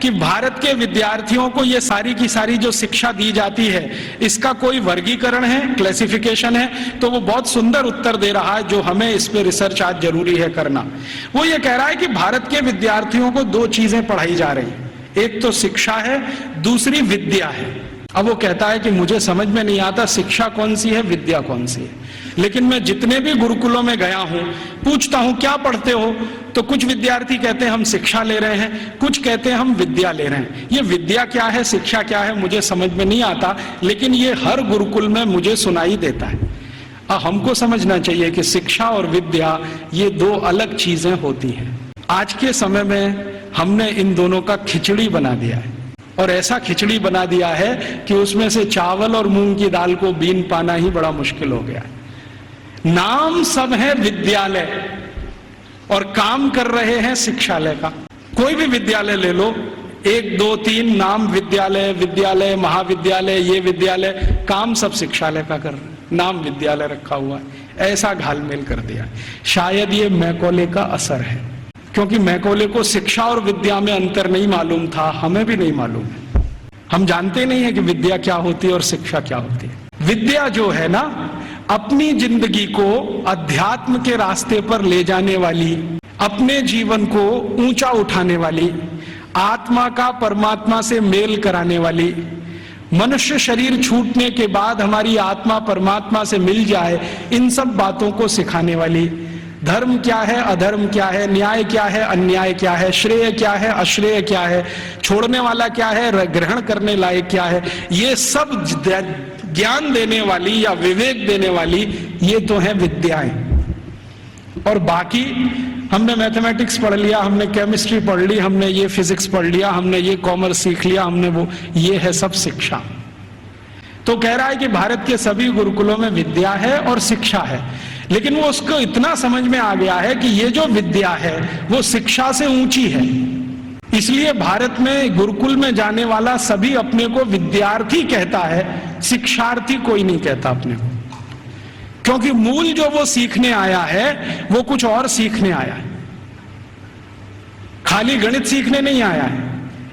कि भारत के विद्यार्थियों को ये सारी की सारी जो शिक्षा दी जाती है, इसका कोई वर्गीकरण है, क्लासिफिकेशन है? तो वो बहुत सुंदर उत्तर दे रहा है, जो हमें इस पे रिसर्च आज जरूरी है करना। वो ये कह रहा है कि भारत के विद्यार्थियों को दो चीजें पढ़ाई जा रही हैं, एक तो शिक्षा है, दूसरी विद्या है। अब वो कहता है कि मुझे समझ में नहीं आता शिक्षा कौन सी है, विद्या कौन सी है। लेकिन मैं जितने भी गुरुकुलों में गया हूं, पूछता हूं क्या पढ़ते हो, तो कुछ विद्यार्थी कहते हैं हम शिक्षा ले रहे हैं, कुछ कहते हैं हम विद्या ले रहे हैं। ये विद्या क्या है, शिक्षा क्या है, मुझे समझ में नहीं आता, लेकिन ये हर गुरुकुल में मुझे सुनाई देता है। हमको समझना चाहिए कि शिक्षा और विद्या ये दो अलग चीजें होती हैं। आज के समय में हमने इन दोनों का खिचड़ी बना दिया है, और ऐसा खिचड़ी बना दिया है कि उसमें से चावल और मूंग की दाल को बीन पाना ही बड़ा मुश्किल हो गया है। नाम सब है विद्यालय और काम कर रहे हैं शिक्षालय का। कोई भी विद्यालय ले लो, 1 2 3 नाम विद्यालय, विद्यालय, महाविद्यालय, ये विद्यालय, काम सब शिक्षालय का कर रहे हैं, नाम विद्यालय रखा हुआ है। ऐसा घालमेल कर दिया। शायद ये मैकॉले का असर है, क्योंकि मैकॉले को शिक्षा और विद्या में अंतर नहीं मालूम था, हमें भी नहीं मालूम है। हम जानते नहीं है कि विद्या क्या होती है और शिक्षा क्या होती है। विद्या जो है ना, अपनी जिंदगी को अध्यात्म के रास्ते पर ले जाने वाली, अपने जीवन को ऊंचा उठाने वाली, आत्मा का परमात्मा से मेल कराने वाली, मनुष्य शरीर छूटने के बाद हमारी आत्मा परमात्मा से मिल जाए, इन सब बातों को सिखाने वाली, धर्म क्या है, अधर्म क्या है, न्याय क्या है, अन्याय क्या है, श्रेय क्या है, अश्रेय क्या है, छोड़ने वाला क्या है, ग्रहण करने लायक क्या है, ये सब ज्ञान देने वाली या विवेक देने वाली ये तो है विद्याएं। और बाकी हमने मैथमेटिक्स पढ़ लिया, हमने केमिस्ट्री पढ़ ली, हमने ये फिजिक्स पढ़ लिया, हमने ये कॉमर्स सीख लिया, हमने वो, ये है सब शिक्षा। तो कह रहा है कि भारत के सभी गुरुकुलों में विद्या है और शिक्षा है, लेकिन वो उसको इतना समझ में आ गया है कि ये जो विद्या है वो शिक्षा से ऊंची है। इसलिए भारत में गुरुकुल में जाने वाला सभी अपने को विद्यार्थी कहता है, शिक्षार्थी कोई नहीं कहता अपने को, क्योंकि मूल जो वो सीखने आया है वो कुछ और सीखने आया है। खाली गणित सीखने नहीं आया है,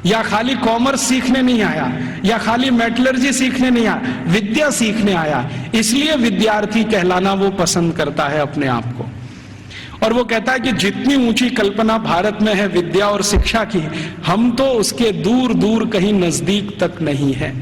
या खाली कॉमर्स सीखने नहीं आया, या खाली मेटलर्जी सीखने नहीं आया, विद्या सीखने आया। इसलिए विद्यार्थी कहलाना वो पसंद करता है अपने आप को। और वो कहता है कि जितनी ऊंची कल्पना भारत में है विद्या और शिक्षा की, हम तो उसके दूर दूर कहीं नजदीक तक नहीं है।